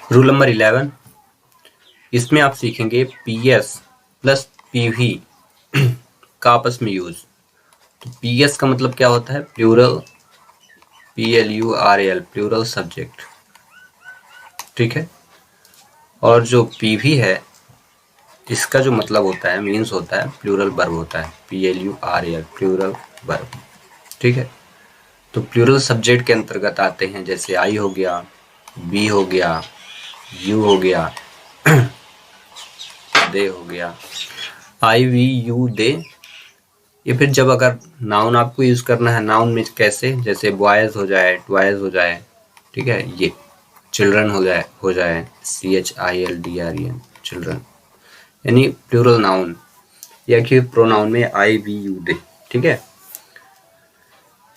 Rule number 11, इसमें आप सीखेंगे PS प्लस PV का आपस में यूज। तो PS का मतलब क्या होता है? प्लूरल, PLURAL, प्लूरल सब्जेक्ट, ठीक है। और जो PV है, इसका जो मतलब होता है, मीन्स होता है, प्लूरल वर्ब होता है, PLURAL, प्लूरल वर्ब, ठीक है। तो प्लूरल सब्जेक्ट के अंतर्गत आते हैं जैसे आई हो गया, बी हो गया, यू हो गया, दे हो गया, आई वी यू दे। ये फिर जब अगर नाउन आपको यूज करना है, नाउन में कैसे, जैसे बॉयज हो जाए, ट्वाइज हो जाए, ठीक है, ये चिल्ड्रन हो जाए CHILDREN, चिल्ड्रन, यानी प्लूरल नाउन, या कि प्रोनाउन में आई वी यू दे, ठीक है।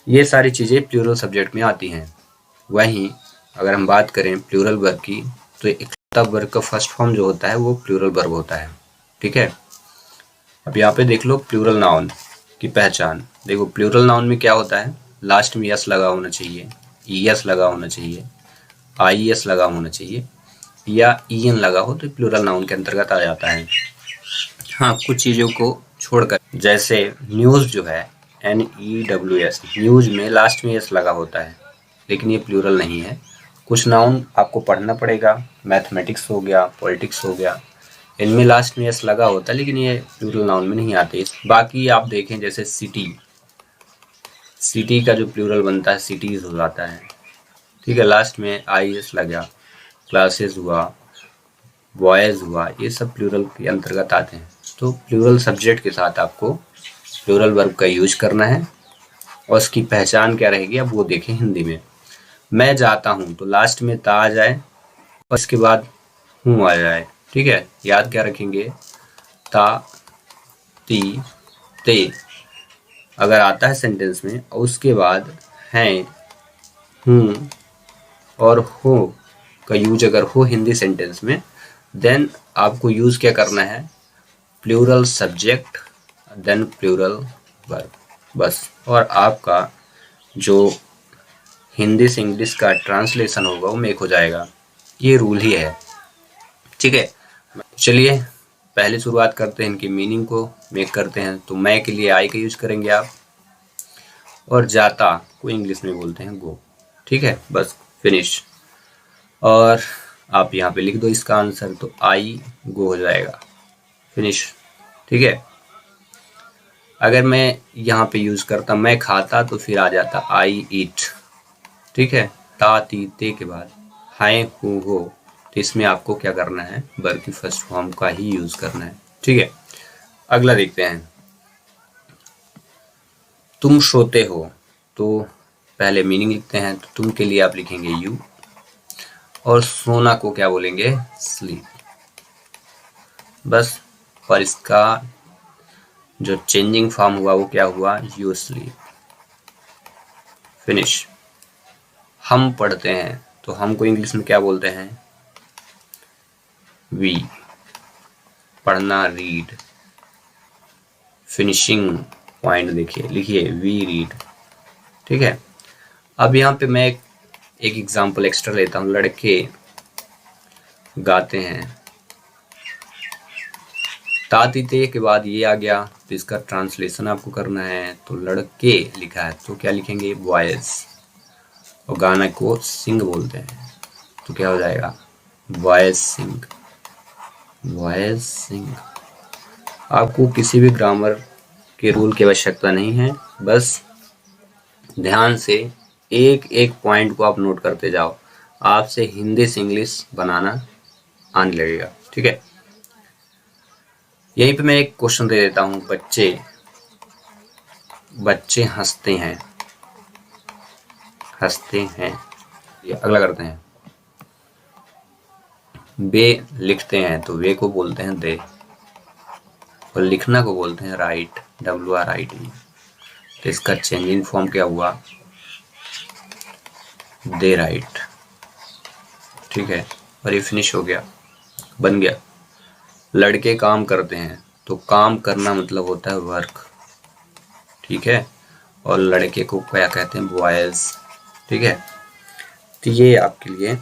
ये सारी चीजें प्लूरल सब्जेक्ट में आती हैं। वहीं अगर हम बात करें प्लूरल वर्ब की, तो एकता वर्ब का फर्स्ट फॉर्म जो होता है वो प्लूरल वर्ब होता है, ठीक है। अब यहाँ पे देख लो प्लूरल नाउन की पहचान। देखो प्लूरल नाउन में क्या होता है, लास्ट में यस लगा होना चाहिए, ES लगा होना चाहिए, IES लगा होना चाहिए, या EN लगा हो तो प्लूरल नाउन के अंतर्गत आ जाता है। हाँ, कुछ चीज़ों को छोड़कर, जैसे न्यूज़ जो है NEWS, न्यूज़ में लास्ट में यस लगा होता है, लेकिन ये प्लूरल नहीं है। कुछ नाउन आपको पढ़ना पड़ेगा, मैथमेटिक्स हो गया, पॉलिटिक्स हो गया, इनमें लास्ट में यस लगा होता है, लेकिन ये प्लूरल नाउन में नहीं आते। बाकी आप देखें जैसे सिटी, सिटी का जो प्लूरल बनता है सिटीज हो जाता है, ठीक है, लास्ट में IS लगा। क्लासेस हुआ, बॉयज हुआ, ये सब प्लूरल के अंतर्गत आते हैं। तो प्लूरल सब्जेक्ट के साथ आपको प्लूरल वर्ब का यूज करना है, और उसकी पहचान क्या रहेगी अब वो देखें हिंदी में। मैं जाता हूँ तो लास्ट में ता आ जाए और उसके बाद हूँ आ जाए, ठीक है। याद क्या रखेंगे, ता, ती, ते अगर आता है सेंटेंस में, और उसके बाद हैं, हूँ और हो का यूज अगर हो हिंदी सेंटेंस में, देन आपको यूज क्या करना है, plural subject then plural verb, बस। और आपका जो हिंदी से इंग्लिश का ट्रांसलेशन होगा वो मेक हो जाएगा। ये रूल ही है, ठीक है। चलिए पहले शुरुआत करते हैं, इनकी मीनिंग को मेक करते हैं। तो मैं के लिए आई का यूज करेंगे आप, और जाता को इंग्लिश में बोलते हैं गो, ठीक है, बस फिनिश। और आप यहाँ पे लिख दो इसका आंसर, तो आई गो हो जाएगा, फिनिश, ठीक है। अगर मैं यहाँ पे यूज करता मैं खाता, तो फिर आ जाता आई ईट, ठीक है। ता ती ते के बाद हाय हु हो, तो इसमें आपको क्या करना है, वर्ब की फर्स्ट फॉर्म का ही यूज करना है, ठीक है। अगला देखते हैं, तुम सोते हो, तो पहले मीनिंग लिखते हैं। तो तुम के लिए आप लिखेंगे यू, और सोना को क्या बोलेंगे, स्लीप, बस। और इसका जो चेंजिंग फॉर्म हुआ वो क्या हुआ, यू स्लीप, फिनिश। हम पढ़ते हैं, तो हमको इंग्लिश में क्या बोलते हैं, वी, पढ़ना रीड, फिनिशिंग पॉइंट देखिए, लिखिए वी रीड, ठीक है। अब यहाँ पे मैं एक एग्जांपल एक्स्ट्रा लेता हूँ, लड़के गाते हैं, तातीते के बाद ये आ गया, तो इसका ट्रांसलेशन आपको करना है। तो लड़के लिखा है तो क्या लिखेंगे, बॉयज, और गाना को सिंग बोलते हैं, तो क्या हो जाएगा, बॉयज सिंग, बॉयज सिंग। आपको किसी भी ग्रामर के रूल की आवश्यकता नहीं है, बस ध्यान से एक एक पॉइंट को आप नोट करते जाओ, आपसे हिंदी से इंग्लिश बनाना आने लगेगा, ठीक है। यहीं पे मैं एक क्वेश्चन दे देता हूँ, बच्चे हंसते हैं, हंसते हैं, ये अगला करते हैं। वे लिखते हैं, तो वे को बोलते हैं दे, और लिखना को बोलते हैं राइट, WRIT। तो इसका चेंजिंग फॉर्म क्या हुआ, दे राइट, ठीक है। और ये फिनिश हो गया, बन गया। लड़के काम करते हैं, तो काम करना मतलब होता है वर्क, ठीक है, और लड़के को क्या कहते हैं, बॉयज, ठीक है। तो ये आपके लिए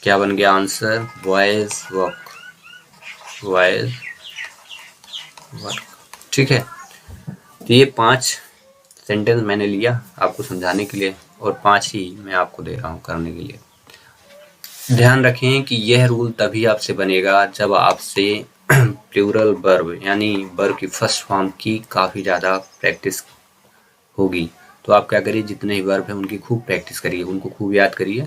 क्या बन गया answer? Boys work, boys work. ठीक है, तो ये 5 सेंटेंस मैंने लिया आपको समझाने के लिए, और 5 ही मैं आपको दे रहा हूँ करने के लिए। ध्यान रखें कि यह रूल तभी आपसे बनेगा जब आपसे प्लूरल वर्ब यानी वर्ब की फर्स्ट फॉर्म की काफ़ी ज़्यादा प्रैक्टिस होगी। तो आप क्या करिए, जितने ही वर्ब हैं उनकी खूब प्रैक्टिस करिए, उनको खूब याद करिए,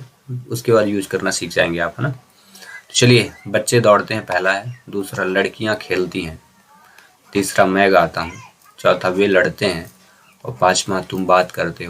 उसके बाद यूज करना सीख जाएंगे आप, है ना। तो चलिए, बच्चे दौड़ते हैं पहला है, दूसरा लड़कियां खेलती हैं, तीसरा मैं गाता हूँ, चौथा वे लड़ते हैं, और पांचवा तुम बात करते हो।